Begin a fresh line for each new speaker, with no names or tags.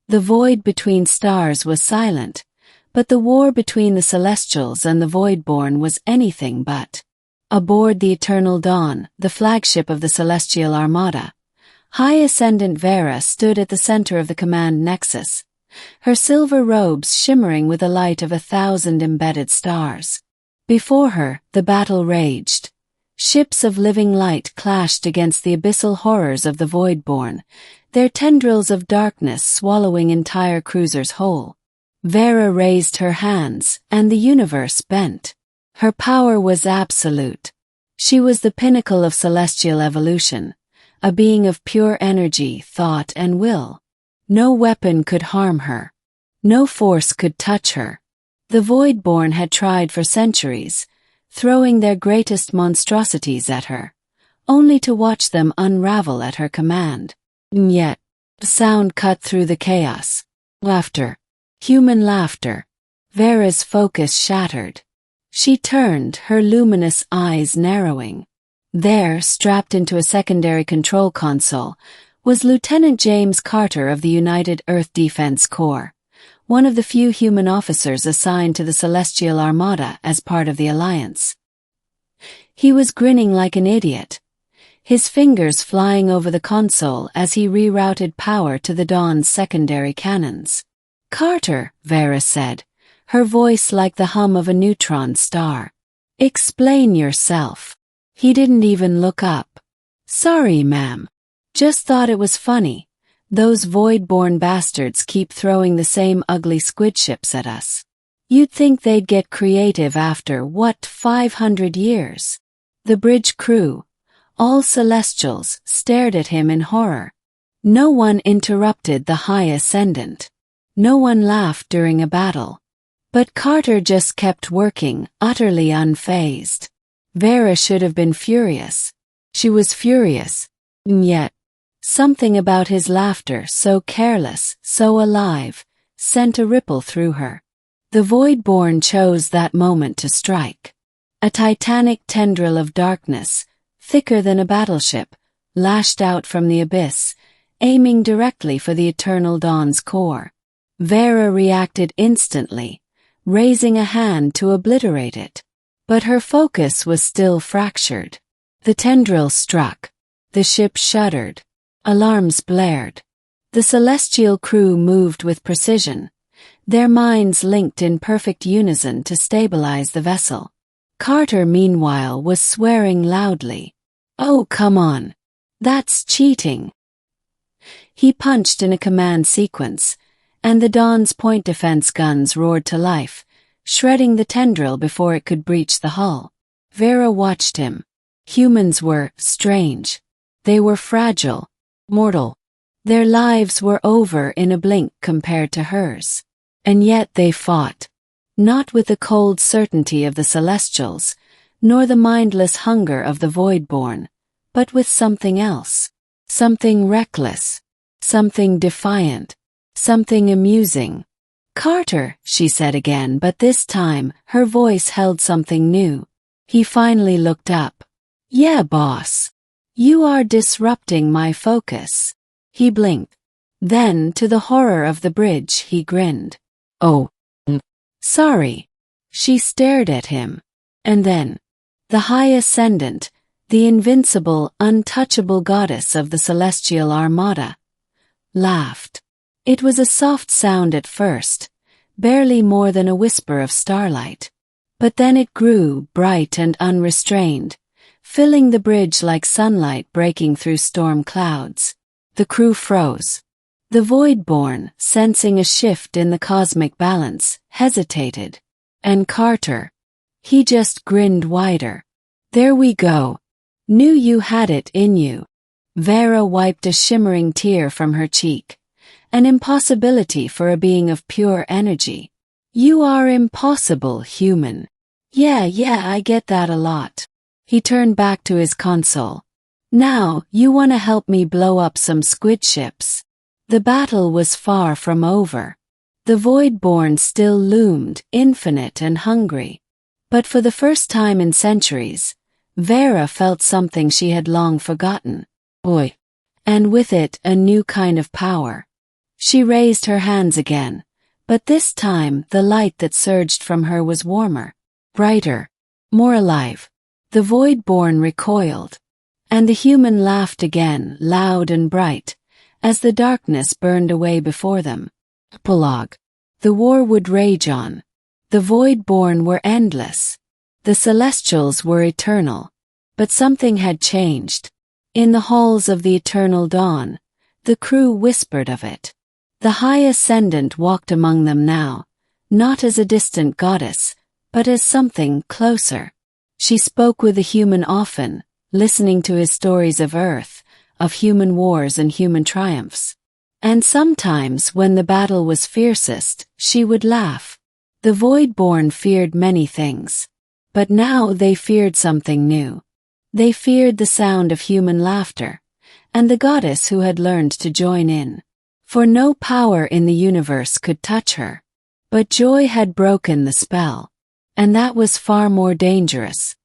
The void between stars was silent, but the war between the Celestials and the Voidborn was anything but. Aboard the Eternal Dawn, the flagship of the Celestial Armada, High Ascendant Veyra stood at the center of the command nexus, her silver robes shimmering with the light of 1,000 embedded stars. Before her, the battle raged. Ships of living light clashed against the abyssal horrors of the Voidborn, their tendrils of darkness swallowing entire cruisers whole. Veyra raised her hands, and the universe bent. Her power was absolute. She was the pinnacle of celestial evolution, a being of pure energy, thought, and will. No weapon could harm her. No force could touch her. The Voidborn had tried for centuries, throwing their greatest monstrosities at her, only to watch them unravel at her command. And yet, the sound cut through the chaos. Laughter. Human laughter. Veyra's focus shattered. She turned, her luminous eyes narrowing. There, strapped into a secondary control console, was Lieutenant James Carter of the United Earth Defense Corps, one of the few human officers assigned to the Celestial Armada as part of the Alliance. He was grinning like an idiot, his fingers flying over the console as he rerouted power to the Dawn's secondary cannons. "Carter," Veyra said, her voice like the hum of a neutron star. "Explain yourself." He didn't even look up. "Sorry, ma'am. Just thought it was funny. Those Voidborn bastards keep throwing the same ugly squid ships at us. You'd think they'd get creative after, 500 years? The bridge crew, all Celestials, stared at him in horror. No one interrupted the High Ascendant. No one laughed during a battle. But Carter just kept working, utterly unfazed. Veyra should have been furious. She was furious. And yet, something about his laughter, so careless, so alive, sent a ripple through her. The Voidborn chose that moment to strike. A titanic tendril of darkness, thicker than a battleship, lashed out from the abyss, aiming directly for the Eternal Dawn's core. Veyra reacted instantly, raising a hand to obliterate it. But her focus was still fractured. The tendril struck. The ship shuddered. Alarms blared. The celestial crew moved with precision, their minds linked in perfect unison to stabilize the vessel. Carter, meanwhile, was swearing loudly. "Oh, come on. That's cheating." He punched in a command sequence, and the Dawn's point defense guns roared to life, shredding the tendril before it could breach the hull. Veyra watched him. Humans were strange. They were fragile, mortal. Their lives were over in a blink compared to hers. And yet they fought. Not with the cold certainty of the Celestials, nor the mindless hunger of the Voidborn, but with something else. Something reckless. Something defiant. Something amusing. "Carter," she said again, but this time, her voice held something new. He finally looked up. "Yeah, boss. You are disrupting my focus." He blinked. Then, to the horror of the bridge, he grinned. "Oh, sorry." She stared at him. And then, the High Ascendant, the invincible, untouchable goddess of the Celestial Armada, laughed. It was a soft sound at first, barely more than a whisper of starlight. But then it grew, bright and unrestrained, filling the bridge like sunlight breaking through storm clouds. The crew froze. The Voidborn, sensing a shift in the cosmic balance, hesitated. And Carter, he just grinned wider. "There we go. Knew you had it in you." Veyra wiped a shimmering tear from her cheek. An impossibility for a being of pure energy. "You are impossible, human." Yeah, I get that a lot." He turned back to his console. "Now, you wanna help me blow up some squid ships?" The battle was far from over. The Voidborn still loomed, infinite and hungry. But for the first time in centuries, Veyra felt something she had long forgotten. And with it, a new kind of power. She raised her hands again, but this time the light that surged from her was warmer, brighter, more alive. The Voidborn recoiled, and the human laughed again, loud and bright, as the darkness burned away before them. Epilogue. The war would rage on. The Voidborn were endless. The Celestials were eternal. But something had changed. In the halls of the eternal dawn, the crew whispered of it. The High Ascendant walked among them now, not as a distant goddess, but as something closer. She spoke with the human often, listening to his stories of Earth, of human wars and human triumphs. And sometimes when the battle was fiercest, she would laugh. The Voidborn feared many things. But now they feared something new. They feared the sound of human laughter, and the goddess who had learned to join in. For no power in the universe could touch her. But joy had broken the spell. And that was far more dangerous.